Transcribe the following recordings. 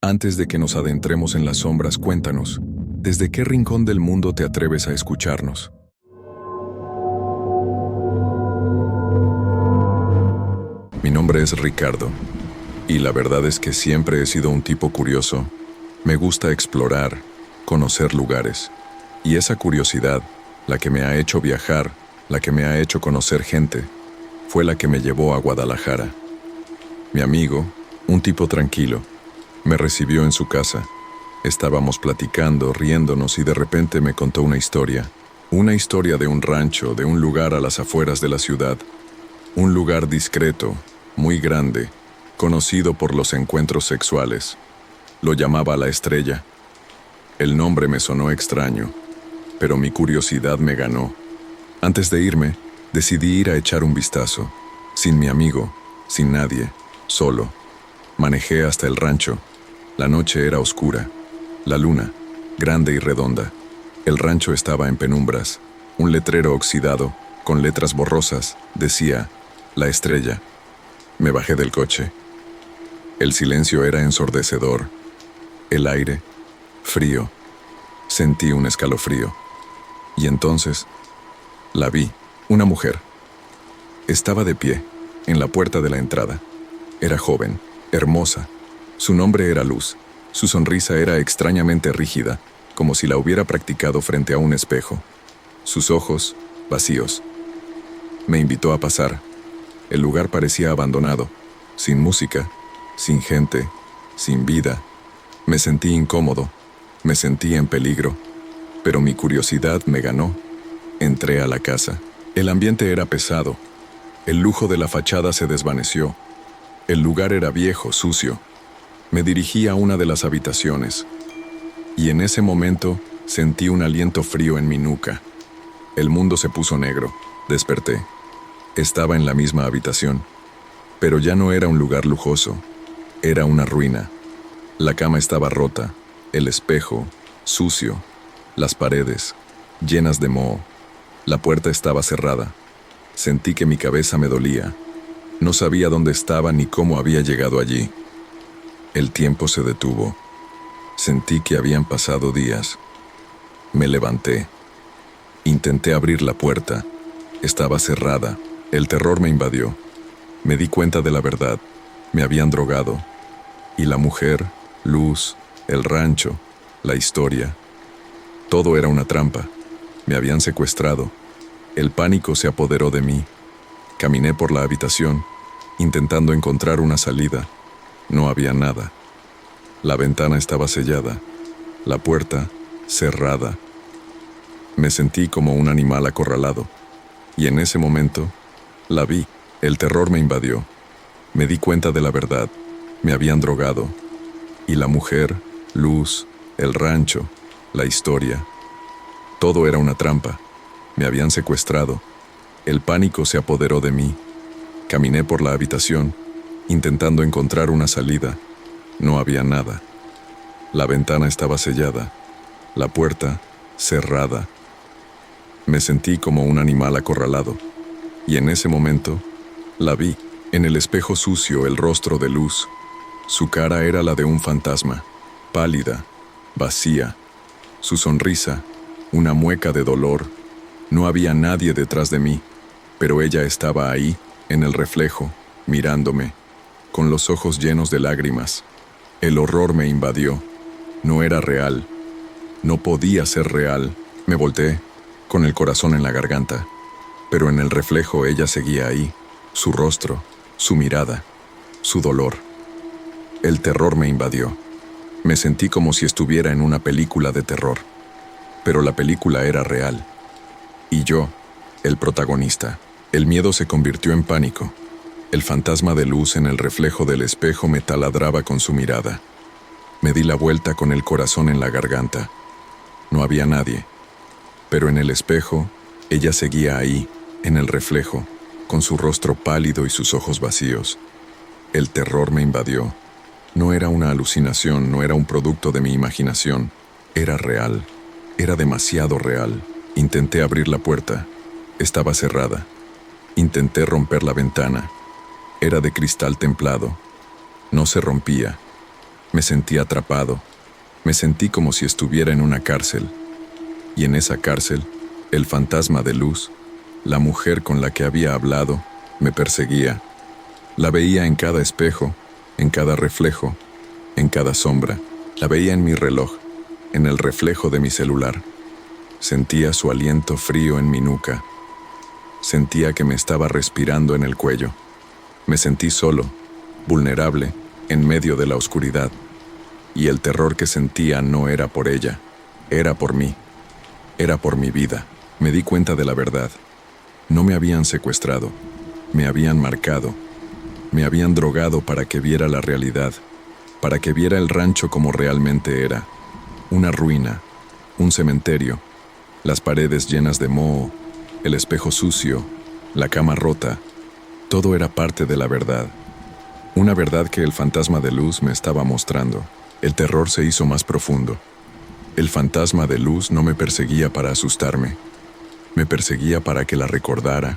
Antes de que nos adentremos en las sombras, cuéntanos, ¿desde qué rincón del mundo te atreves a escucharnos? Mi nombre es Ricardo, y la verdad es que siempre he sido un tipo curioso. Me gusta explorar, conocer lugares, y esa curiosidad, la que me ha hecho viajar, la que me ha hecho conocer gente, fue la que me llevó a Guadalajara. Mi amigo, un tipo tranquilo, me recibió en su casa. Estábamos platicando, riéndonos y de repente me contó una historia de un rancho, de un lugar a las afueras de la ciudad, un lugar discreto, muy grande, conocido por los encuentros sexuales. Lo llamaba La Estrella. El nombre me sonó extraño, pero mi curiosidad me ganó. Antes de irme, decidí ir a echar un vistazo, sin mi amigo, sin nadie, solo. Manejé hasta el rancho. La noche era oscura. La luna, grande y redonda. El rancho estaba en penumbras. Un letrero oxidado, con letras borrosas, decía, La Estrella. Me bajé del coche. El silencio era ensordecedor. El aire, frío. Sentí un escalofrío. Y entonces, la vi, una mujer. Estaba de pie, en la puerta de la entrada. Era joven, hermosa. Su nombre era Luz. Su sonrisa era extrañamente rígida, como si la hubiera practicado frente a un espejo. Sus ojos, vacíos. Me invitó a pasar. El lugar parecía abandonado, sin música, sin gente, sin vida. Me sentí incómodo, me sentí en peligro, pero mi curiosidad me ganó. Entré a la casa. El ambiente era pesado. El lujo de la fachada se desvaneció. El lugar era viejo, sucio. Me dirigí a una de las habitaciones, y en ese momento sentí un aliento frío en mi nuca. El mundo se puso negro. Desperté. Estaba en la misma habitación, pero ya no era un lugar lujoso. Era una ruina. La cama estaba rota, el espejo, sucio, las paredes, llenas de moho. La puerta estaba cerrada. Sentí que mi cabeza me dolía. No sabía dónde estaba ni cómo había llegado allí. El tiempo se detuvo. Sentí que habían pasado días. Me levanté. Intenté abrir la puerta. Estaba cerrada. El terror me invadió. Me di cuenta de la verdad. Me habían drogado. Y la mujer, Luz, el rancho, la historia. Todo era una trampa. Me habían secuestrado. El pánico se apoderó de mí. Caminé por la habitación, intentando encontrar una salida. No había nada. La ventana estaba sellada. La puerta, cerrada. Me sentí como un animal acorralado. Y en ese momento, la vi. El terror me invadió. Me di cuenta de la verdad. Me habían drogado. Y la mujer, Luz, el rancho, la historia. Todo era una trampa. Me habían secuestrado. El pánico se apoderó de mí. Caminé por la habitación, intentando encontrar una salida. No había nada. La ventana estaba sellada. La puerta, cerrada. Me sentí como un animal acorralado. Y en ese momento, la vi. En el espejo sucio, el rostro de Luz. Su cara era la de un fantasma, pálida, vacía. Su sonrisa, una mueca de dolor. No había nadie detrás de mí, pero ella estaba ahí, en el reflejo, mirándome, con los ojos llenos de lágrimas. El horror me invadió. No era real. No podía ser real. Me volteé, con el corazón en la garganta. Pero en el reflejo ella seguía ahí, su rostro, su mirada, su dolor. El terror me invadió. Me sentí como si estuviera en una película de terror. Pero la película era real. Y yo, el protagonista. El miedo se convirtió en pánico. El fantasma de Luz en el reflejo del espejo me taladraba con su mirada. Me di la vuelta con el corazón en la garganta. No había nadie. Pero en el espejo, ella seguía ahí, en el reflejo, con su rostro pálido y sus ojos vacíos. El terror me invadió. No era una alucinación, no era un producto de mi imaginación. Era real. Era demasiado real. Intenté abrir la puerta. Estaba cerrada. Intenté romper la ventana. Era de cristal templado. No se rompía. Me sentí atrapado. Me sentí como si estuviera en una cárcel. Y en esa cárcel, el fantasma de Luz, la mujer con la que había hablado, me perseguía. La veía en cada espejo, en cada reflejo, en cada sombra. La veía en mi reloj, en el reflejo de mi celular. Sentía su aliento frío en mi nuca. Sentía que me estaba respirando en el cuello. Me sentí solo, vulnerable, en medio de la oscuridad. Y el terror que sentía no era por ella, era por mí. Era por mi vida. Me di cuenta de la verdad. No me habían secuestrado, me habían marcado. Me habían drogado para que viera la realidad, para que viera el rancho como realmente era. Una ruina, un cementerio, las paredes llenas de moho, el espejo sucio, la cama rota. Todo era parte de la verdad. Una verdad que el fantasma de Luz me estaba mostrando. El terror se hizo más profundo. El fantasma de Luz no me perseguía para asustarme. Me perseguía para que la recordara,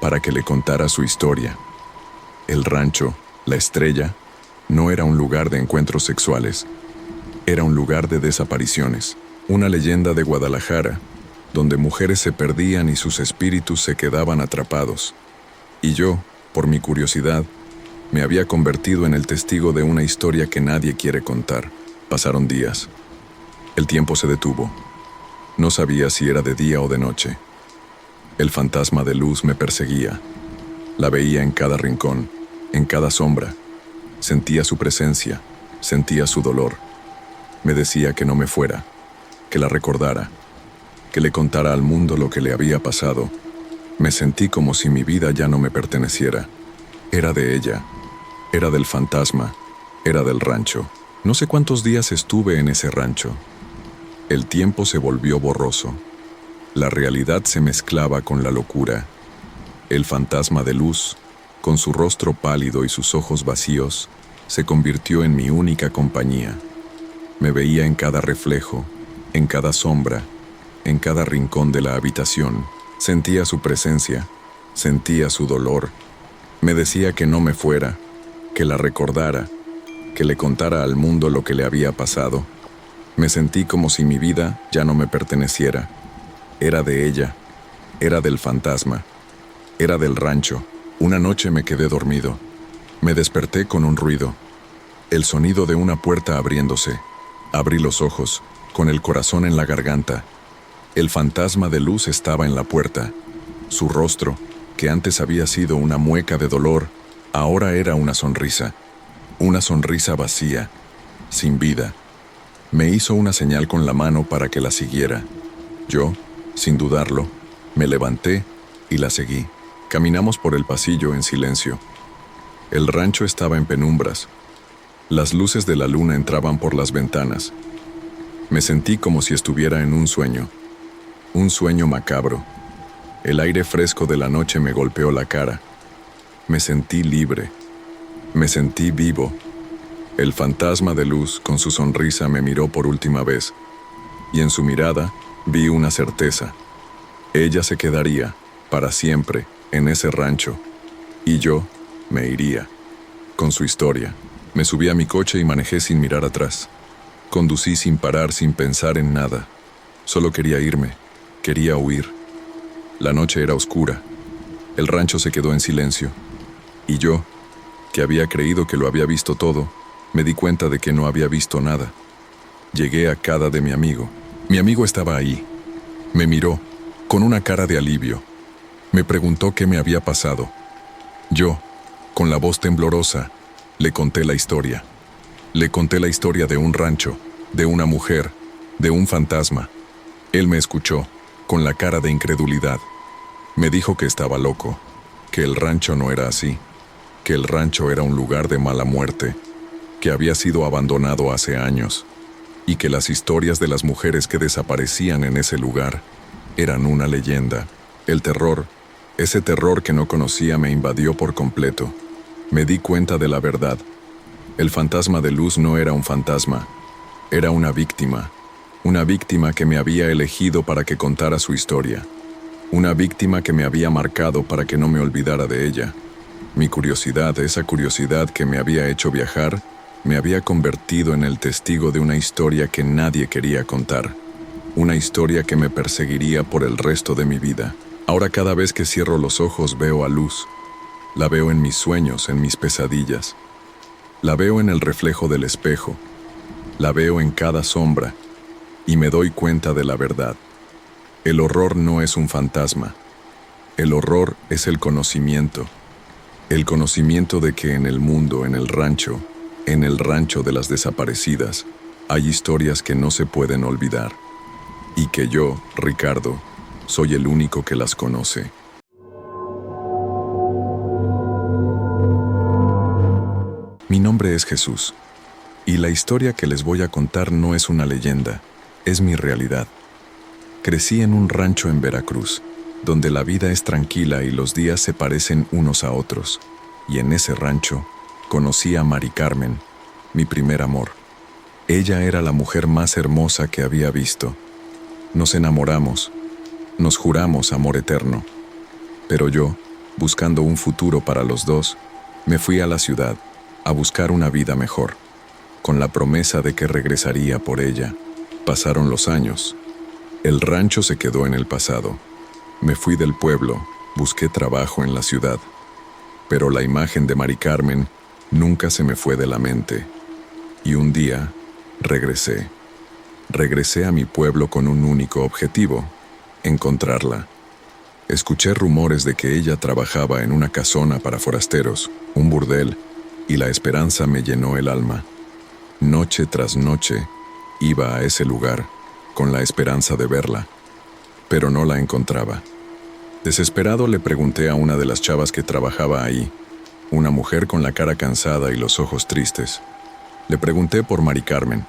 para que le contara su historia. El rancho, la estrella, no era un lugar de encuentros sexuales. Era un lugar de desapariciones. Una leyenda de Guadalajara, donde mujeres se perdían y sus espíritus se quedaban atrapados. Y yo, por mi curiosidad, me había convertido en el testigo de una historia que nadie quiere contar. Pasaron días. El tiempo se detuvo. No sabía si era de día o de noche. El fantasma de Luz me perseguía. La veía en cada rincón, en cada sombra. Sentía su presencia, sentía su dolor. Me decía que no me fuera, que la recordara, que le contara al mundo lo que le había pasado. Me sentí como si mi vida ya no me perteneciera. Era de ella, era del fantasma, era del rancho. No sé cuántos días estuve en ese rancho. El tiempo se volvió borroso. La realidad se mezclaba con la locura. El fantasma de Luz, con su rostro pálido y sus ojos vacíos, se convirtió en mi única compañía. Me veía en cada reflejo, en cada sombra, en cada rincón de la habitación. Sentía su presencia, sentía su dolor. Me decía que no me fuera, que la recordara, que le contara al mundo lo que le había pasado. Me sentí como si mi vida ya no me perteneciera. Era de ella, era del fantasma, era del rancho. Una noche me quedé dormido. Me desperté con un ruido. El sonido de una puerta abriéndose. Abrí los ojos, con el corazón en la garganta. El fantasma de Luz estaba en la puerta. Su rostro, que antes había sido una mueca de dolor, ahora era una sonrisa vacía, sin vida. Me hizo una señal con la mano para que la siguiera. Yo, sin dudarlo, me levanté y la seguí. Caminamos por el pasillo en silencio. El rancho estaba en penumbras. Las luces de la luna entraban por las ventanas. Me sentí como si estuviera en un sueño macabro. El aire fresco de la noche me golpeó la cara. Me sentí libre. Me sentí vivo. El fantasma de Luz, con su sonrisa, me miró por última vez, y en su mirada vi una certeza. Ella se quedaría, para siempre, en ese rancho, y yo me iría, con su historia. Me subí a mi coche y manejé sin mirar atrás. Conducí sin parar, sin pensar en nada. Solo quería irme, quería huir. La noche era oscura. El rancho se quedó en silencio, y yo, que había creído que lo había visto todo, me di cuenta de que no había visto nada. Llegué a casa de mi amigo. Mi amigo estaba ahí. Me miró, con una cara de alivio. Me preguntó qué me había pasado. Yo, con la voz temblorosa, le conté la historia. Le conté la historia de un rancho, de una mujer, de un fantasma. Él me escuchó, con la cara de incredulidad. Me dijo que estaba loco, que el rancho no era así, que el rancho era un lugar de mala muerte, que había sido abandonado hace años, y que las historias de las mujeres que desaparecían en ese lugar eran una leyenda. El terror, ese terror que no conocía, me invadió por completo. Me di cuenta de la verdad. El fantasma de Luz no era un fantasma, era una víctima que me había elegido para que contara su historia, una víctima que me había marcado para que no me olvidara de ella. Mi curiosidad, esa curiosidad que me había hecho viajar, Me había convertido en el testigo de una historia que nadie quería contar, una historia que me perseguiría por el resto de mi vida. Ahora cada vez que cierro los ojos veo a Luz. La veo en mis sueños, en mis pesadillas. La veo en el reflejo del espejo. La veo en cada sombra y me doy cuenta de la verdad. El horror no es un fantasma. El horror es el conocimiento. El conocimiento de que en el mundo, en el rancho de las desaparecidas, hay historias que no se pueden olvidar. Y que yo, Ricardo, soy el único que las conoce. Mi nombre es Jesús, y la historia que les voy a contar no es una leyenda, es mi realidad. Crecí en un rancho en Veracruz, donde la vida es tranquila y los días se parecen unos a otros. Y en ese rancho conocí a Mari Carmen, mi primer amor. Ella era la mujer más hermosa que había visto. Nos enamoramos, nos juramos amor eterno. Pero yo, buscando un futuro para los dos, me fui a la ciudad a buscar una vida mejor, con la promesa de que regresaría por ella. Pasaron los años. El rancho se quedó en el pasado. Me fui del pueblo, busqué trabajo en la ciudad. Pero la imagen de Mari Carmen nunca se me fue de la mente. Y un día, regresé. Regresé a mi pueblo con un único objetivo: encontrarla. Escuché rumores de que ella trabajaba en una casona para forasteros, un burdel, y la esperanza me llenó el alma. Noche tras noche, iba a ese lugar, con la esperanza de verla, pero no la encontraba. Desesperado le pregunté a una de las chavas que trabajaba ahí, una mujer con la cara cansada y los ojos tristes. Le pregunté por Mari Carmen.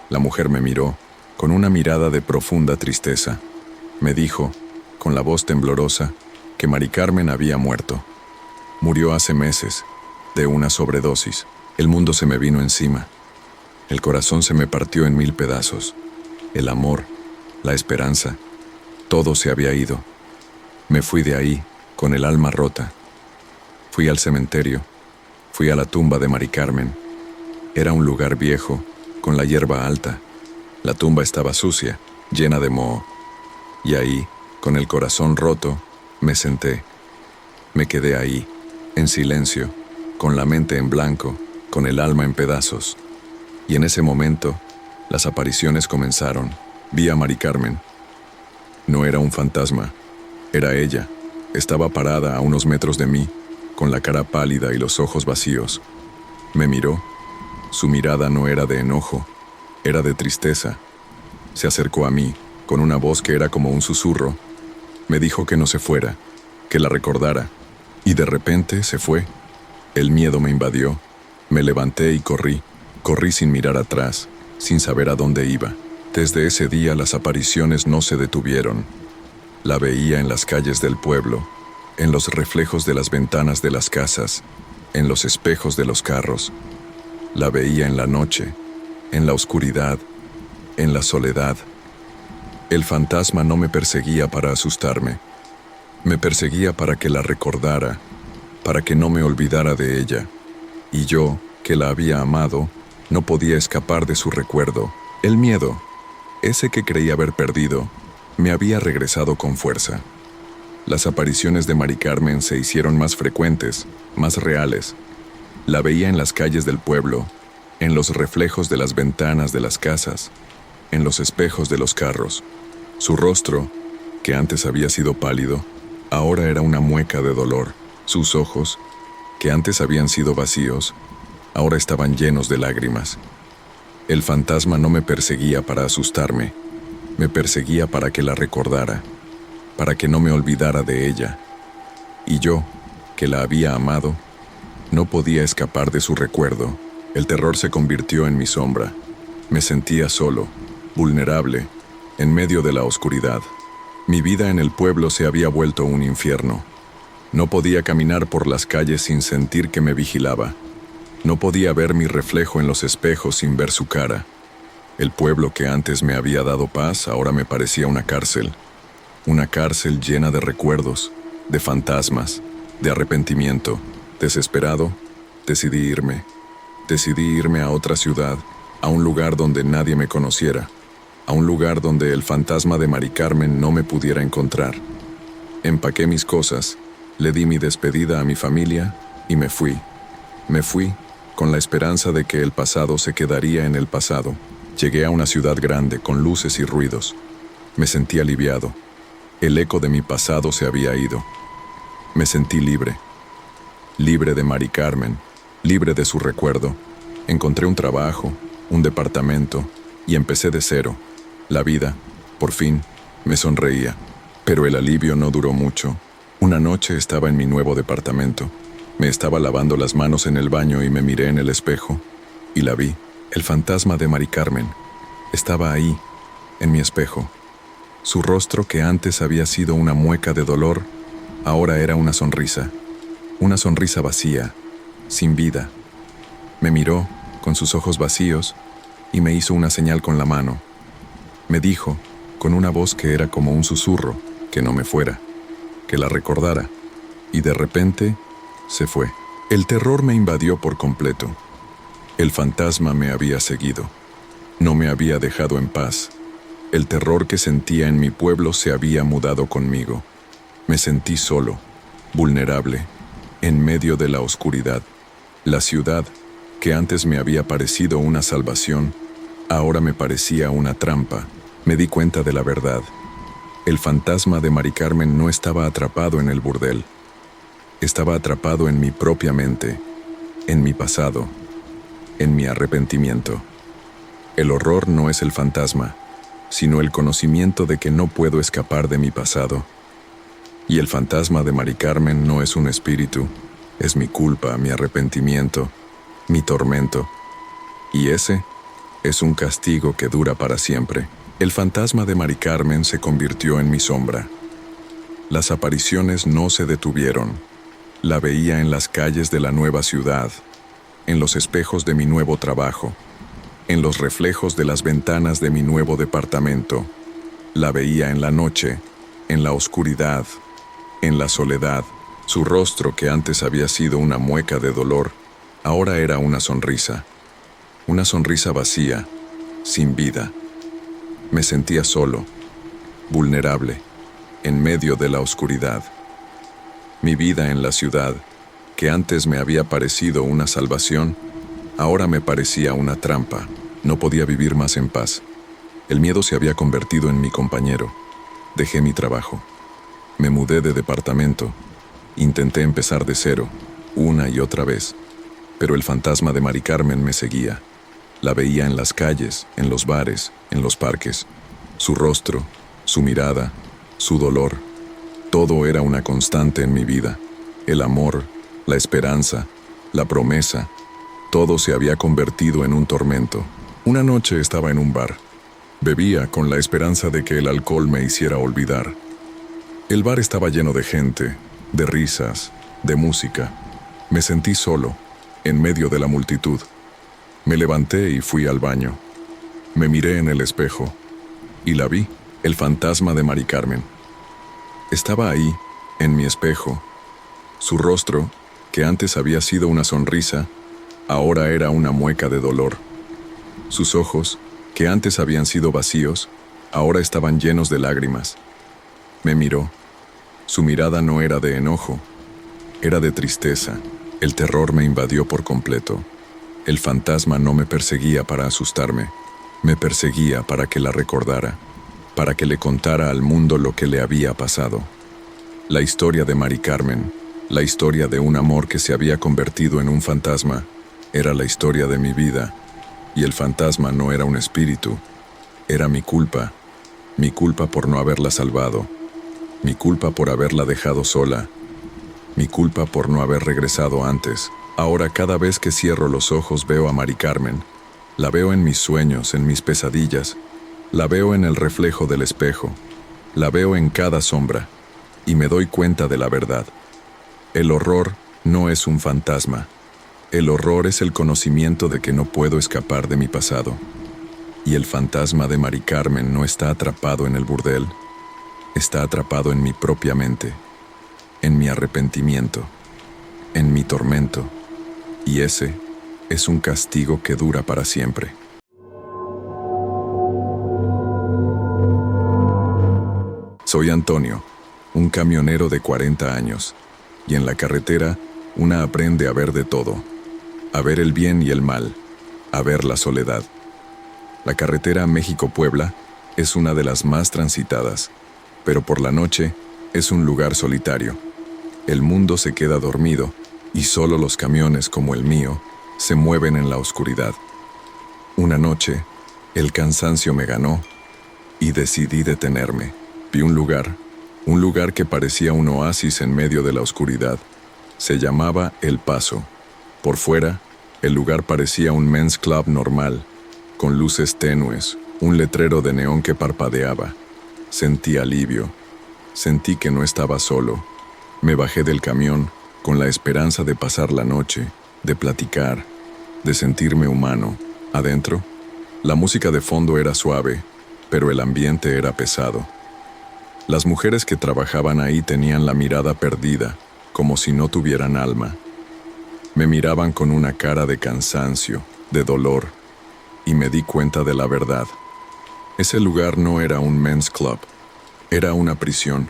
La mujer me miró, con una mirada de profunda tristeza. Me dijo, con la voz temblorosa, que Mari Carmen había muerto. Murió hace meses, de una sobredosis. El mundo se me vino encima. El corazón se me partió en 1000 pedazos. El amor, la esperanza, todo se había ido. Me fui de ahí, con el alma rota. Fui al cementerio, fui a la tumba de Mari Carmen. Era un lugar viejo, con la hierba alta. La tumba estaba sucia, llena de moho. Y ahí, con el corazón roto, me senté. Me quedé ahí, en silencio, con la mente en blanco, con el alma en pedazos. Y en ese momento, las apariciones comenzaron. Vi a Mari Carmen. No era un fantasma, era ella. Estaba parada a unos metros de mí, con la cara pálida y los ojos vacíos. Me miró. Su mirada no era de enojo, era de tristeza. Se acercó a mí, con una voz que era como un susurro. Me dijo que no se fuera, que la recordara. Y de repente se fue. El miedo me invadió. Me levanté y corrí. Corrí sin mirar atrás, sin saber a dónde iba. Desde ese día las apariciones no se detuvieron. La veía en las calles del pueblo, en los reflejos de las ventanas de las casas, en los espejos de los carros. La veía en la noche, en la oscuridad, en la soledad. El fantasma no me perseguía para asustarme. Me perseguía para que la recordara, para que no me olvidara de ella. Y yo, que la había amado, no podía escapar de su recuerdo. El miedo, ese que creí haber perdido, me había regresado con fuerza. Las apariciones de Mari Carmen se hicieron más frecuentes, más reales. La veía en las calles del pueblo, en los reflejos de las ventanas de las casas, en los espejos de los carros. Su rostro, que antes había sido pálido, ahora era una mueca de dolor. Sus ojos, que antes habían sido vacíos, ahora estaban llenos de lágrimas. El fantasma no me perseguía para asustarme, me perseguía para que la recordara, para que no me olvidara de ella. Y yo, que la había amado, no podía escapar de su recuerdo. El terror se convirtió en mi sombra. Me sentía solo, vulnerable, en medio de la oscuridad. Mi vida en el pueblo se había vuelto un infierno. No podía caminar por las calles sin sentir que me vigilaba. No podía ver mi reflejo en los espejos sin ver su cara. El pueblo que antes me había dado paz ahora me parecía una cárcel. Una cárcel llena de recuerdos, de fantasmas, de arrepentimiento. Desesperado, decidí irme. Decidí irme a otra ciudad, a un lugar donde nadie me conociera, a un lugar donde el fantasma de Mari Carmen no me pudiera encontrar. Empaqué mis cosas, le di mi despedida a mi familia y me fui. Me fui con la esperanza de que el pasado se quedaría en el pasado. Llegué a una ciudad grande con luces y ruidos. Me sentí aliviado. El eco de mi pasado se había ido. Me sentí libre. Libre de Mari Carmen, libre de su recuerdo. Encontré un trabajo, un departamento y empecé de cero. La vida, por fin, me sonreía. Pero el alivio no duró mucho. Una noche estaba en mi nuevo departamento. Me estaba lavando las manos en el baño y me miré en el espejo. Y la vi, el fantasma de Mari Carmen. Estaba ahí, en mi espejo. Su rostro, que antes había sido una mueca de dolor, ahora era una sonrisa vacía, sin vida. Me miró, con sus ojos vacíos, y me hizo una señal con la mano. Me dijo, con una voz que era como un susurro, que no me fuera, que la recordara, y de repente se fue. El terror me invadió por completo. El fantasma me había seguido. No me había dejado en paz. El terror que sentía en mi pueblo se había mudado conmigo. Me sentí solo, vulnerable, en medio de la oscuridad. La ciudad, que antes me había parecido una salvación, ahora me parecía una trampa. Me di cuenta de la verdad. El fantasma de Mari Carmen no estaba atrapado en el burdel. Estaba atrapado en mi propia mente, en mi pasado, en mi arrepentimiento. El horror no es el fantasma, sino el conocimiento de que no puedo escapar de mi pasado. Y el fantasma de Mari Carmen no es un espíritu, es mi culpa, mi arrepentimiento, mi tormento. Y ese es un castigo que dura para siempre. El fantasma de Mari Carmen se convirtió en mi sombra. Las apariciones no se detuvieron. La veía en las calles de la nueva ciudad, en los espejos de mi nuevo trabajo, en los reflejos de las ventanas de mi nuevo departamento. La veía en la noche, en la oscuridad, en la soledad. Su rostro, que antes había sido una mueca de dolor, ahora era una sonrisa vacía, sin vida. Me sentía solo, vulnerable, en medio de la oscuridad. Mi vida en la ciudad, que antes me había parecido una salvación, ahora me parecía una trampa. No podía vivir más en paz. El miedo se había convertido en mi compañero. Dejé mi trabajo. Me mudé de departamento. Intenté empezar de cero, una y otra vez. Pero el fantasma de Mari Carmen me seguía. La veía en las calles, en los bares, en los parques. Su rostro, su mirada, su dolor. Todo era una constante en mi vida. El amor, la esperanza, la promesa. Todo se había convertido en un tormento. Una noche estaba en un bar. Bebía con la esperanza de que el alcohol me hiciera olvidar. El bar estaba lleno de gente, de risas, de música. Me sentí solo, en medio de la multitud. Me levanté y fui al baño. Me miré en el espejo y la vi, el fantasma de Mari Carmen. Estaba ahí, en mi espejo. Su rostro, que antes había sido una sonrisa, ahora era una mueca de dolor. Sus ojos, que antes habían sido vacíos, ahora estaban llenos de lágrimas. Me miró. Su mirada no era de enojo, era de tristeza. El terror me invadió por completo. El fantasma no me perseguía para asustarme, me perseguía para que la recordara, para que le contara al mundo lo que le había pasado. La historia de Mari Carmen, la historia de un amor que se había convertido en un fantasma, era la historia de mi vida, y el fantasma no era un espíritu, era mi culpa por no haberla salvado, mi culpa por haberla dejado sola, mi culpa por no haber regresado antes. Ahora cada vez que cierro los ojos veo a Mari Carmen. La veo en mis sueños, en mis pesadillas. La veo en el reflejo del espejo. La veo en cada sombra. Y me doy cuenta de la verdad. El horror no es un fantasma. El horror es el conocimiento de que no puedo escapar de mi pasado. Y el fantasma de Mari Carmen no está atrapado en el burdel. Está atrapado en mi propia mente. En mi arrepentimiento. En mi tormento. Y ese es un castigo que dura para siempre. Soy Antonio, un camionero de 40 años, y en la carretera una aprende a ver de todo, a ver el bien y el mal, a ver la soledad. La carretera México-Puebla es una de las más transitadas, pero por la noche es un lugar solitario. El mundo se queda dormido y solo los camiones como el mío se mueven en la oscuridad. Una noche, el cansancio me ganó y decidí detenerme. Vi un lugar que parecía un oasis en medio de la oscuridad. Se llamaba El Paso. Por fuera, el lugar parecía un men's club normal, con luces tenues, un letrero de neón que parpadeaba. Sentí alivio. Sentí que no estaba solo. Me bajé del camión con la esperanza de pasar la noche, de platicar, de sentirme humano. Adentro, la música de fondo era suave, pero el ambiente era pesado. Las mujeres que trabajaban ahí tenían la mirada perdida, como si no tuvieran alma. Me miraban con una cara de cansancio, de dolor, y me di cuenta de la verdad. Ese lugar no era un men's club, era una prisión.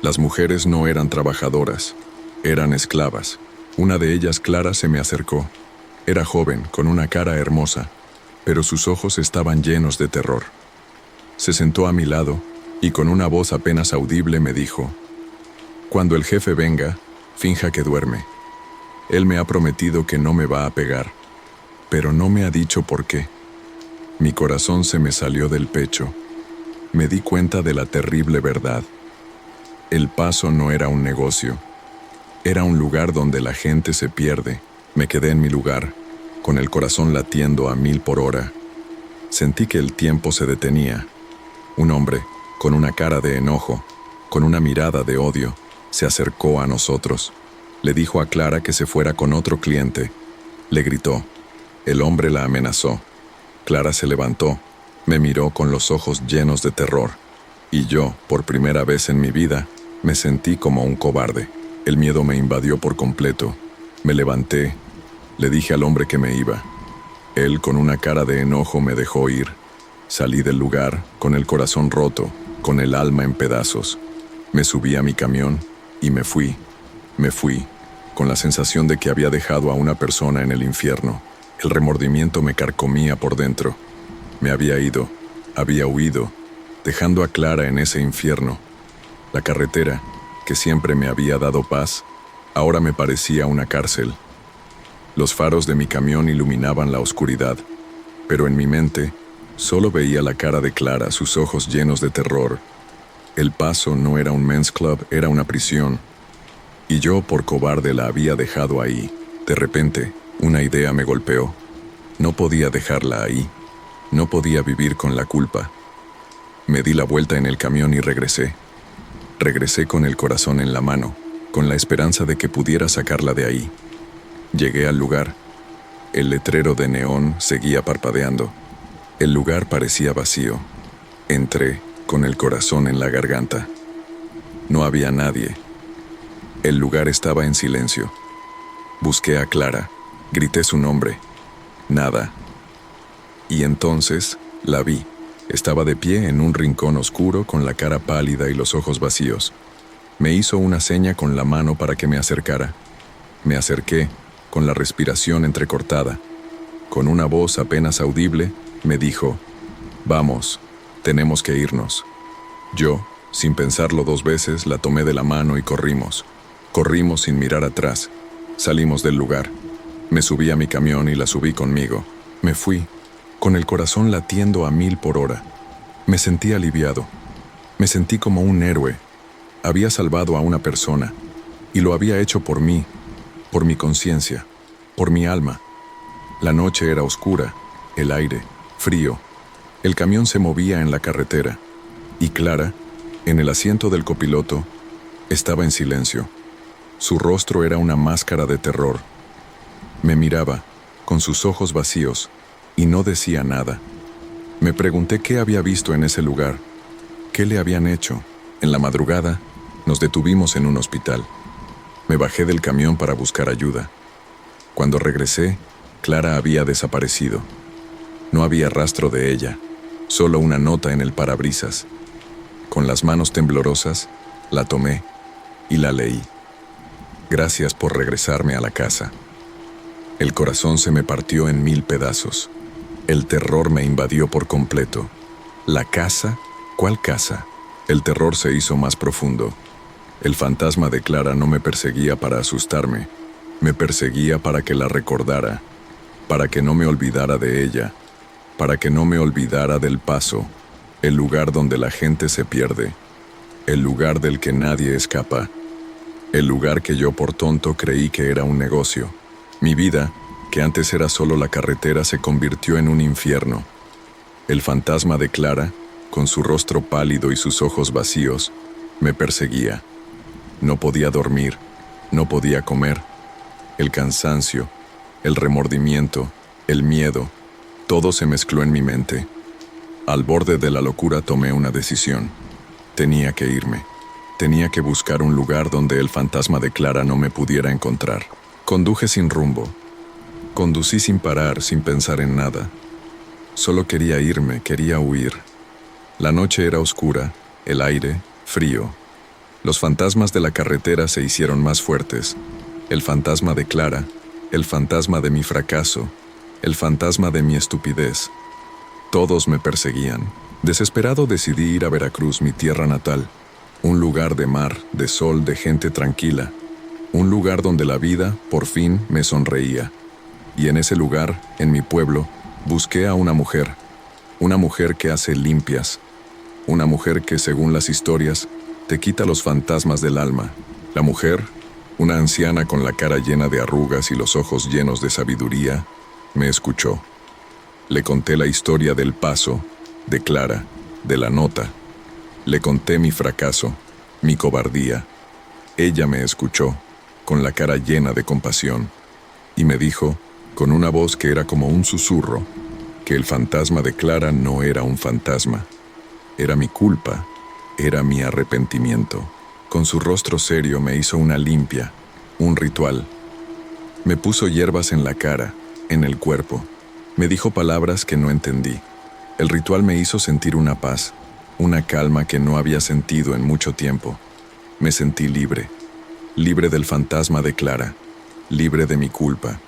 Las mujeres no eran trabajadoras, eran esclavas. Una de ellas, Clara, se me acercó. Era joven, con una cara hermosa, pero sus ojos estaban llenos de terror. Se sentó a mi lado y con una voz apenas audible me dijo: «Cuando el jefe venga, finja que duerme. Él me ha prometido que no me va a pegar, pero no me ha dicho por qué». Mi corazón se me salió del pecho. Me di cuenta de la terrible verdad. El Paso no era un negocio. Era un lugar donde la gente se pierde. Me quedé en mi lugar, con el corazón latiendo a 1000 por hora. Sentí que el tiempo se detenía. Un hombre, con una cara de enojo, con una mirada de odio, se acercó a nosotros. Le dijo a Clara que se fuera con otro cliente. Le gritó. El hombre la amenazó. Clara se levantó, me miró con los ojos llenos de terror, y yo, por primera vez en mi vida, me sentí como un cobarde. El miedo me invadió por completo. Me levanté, le dije al hombre que me iba. Él, con una cara de enojo, me dejó ir. Salí del lugar, con el corazón roto, con el alma en pedazos. Me subí a mi camión y me fui, con la sensación de que había dejado a una persona en el infierno. El remordimiento me carcomía por dentro. Me había ido, había huido, dejando a Clara en ese infierno. La carretera, que siempre me había dado paz, ahora me parecía una cárcel. Los faros de mi camión iluminaban la oscuridad, pero en mi mente solo veía la cara de Clara, sus ojos llenos de terror. El Paso no era un men's club, era una prisión. Y yo, por cobarde, la había dejado ahí. De repente, una idea me golpeó. No podía dejarla ahí. No podía vivir con la culpa. Me di la vuelta en el camión y regresé. Regresé con el corazón en la mano, con la esperanza de que pudiera sacarla de ahí. Llegué al lugar. El letrero de neón seguía parpadeando. El lugar parecía vacío. Entré con el corazón en la garganta. No había nadie. El lugar estaba en silencio. Busqué a Clara. Grité su nombre. Nada. Y entonces la vi. Estaba de pie en un rincón oscuro con la cara pálida y los ojos vacíos. Me hizo una seña con la mano para que me acercara. Me acerqué, con la respiración entrecortada. Con una voz apenas audible, me dijo: «Vamos, tenemos que irnos». Yo, sin pensarlo 2 veces, la tomé de la mano y corrimos. Corrimos sin mirar atrás. Salimos del lugar. Me subí a mi camión y la subí conmigo. Me fui, con el corazón latiendo a 1000 por hora. Me sentí aliviado. Me sentí como un héroe. Había salvado a una persona, y lo había hecho por mí, por mi conciencia, por mi alma. La noche era oscura, el aire, frío. El camión se movía en la carretera, y Clara, en el asiento del copiloto, estaba en silencio. Su rostro era una máscara de terror. Me miraba, con sus ojos vacíos, y no decía nada. Me pregunté qué había visto en ese lugar, qué le habían hecho. En la madrugada, nos detuvimos en un hospital. Me bajé del camión para buscar ayuda. Cuando regresé, Clara había desaparecido. No había rastro de ella, solo una nota en el parabrisas. Con las manos temblorosas, la tomé y la leí. Gracias por regresarme a la casa. El corazón se me partió en 1000 pedazos. El terror me invadió por completo. ¿La casa? ¿Cuál casa? El terror se hizo más profundo. El fantasma de Clara no me perseguía para asustarme, me perseguía para que la recordara, para que no me olvidara de ella, para que no me olvidara del Paso, el lugar donde la gente se pierde, el lugar del que nadie escapa, el lugar que yo por tonto creí que era un negocio. Mi vida, que antes era solo la carretera, se convirtió en un infierno. El fantasma de Clara, con su rostro pálido y sus ojos vacíos, me perseguía. No podía dormir, no podía comer. El cansancio, el remordimiento, el miedo, todo se mezcló en mi mente. Al borde de la locura tomé una decisión. Tenía que irme. Tenía que buscar un lugar donde el fantasma de Clara no me pudiera encontrar. Conduje sin rumbo. Conducí sin parar, sin pensar en nada. Solo quería irme, quería huir. La noche era oscura, el aire, frío. Los fantasmas de la carretera se hicieron más fuertes. El fantasma de Clara, el fantasma de mi fracaso, el fantasma de mi estupidez. Todos me perseguían. Desesperado decidí ir a Veracruz, mi tierra natal. Un lugar de mar, de sol, de gente tranquila. Un lugar donde la vida, por fin, me sonreía. Y en ese lugar, en mi pueblo, busqué a una mujer que hace limpias, una mujer que, según las historias, te quita los fantasmas del alma. La mujer, una anciana con la cara llena de arrugas y los ojos llenos de sabiduría, me escuchó. Le conté la historia del Paso, de Clara, de la nota. Le conté mi fracaso, mi cobardía. Ella me escuchó, con la cara llena de compasión, y me dijo, con una voz que era como un susurro, que el fantasma de Clara no era un fantasma. Era mi culpa, era mi arrepentimiento. Con su rostro serio me hizo una limpia, un ritual. Me puso hierbas en la cara, en el cuerpo. Me dijo palabras que no entendí. El ritual me hizo sentir una paz, una calma que no había sentido en mucho tiempo. Me sentí libre, libre del fantasma de Clara, libre de mi culpa.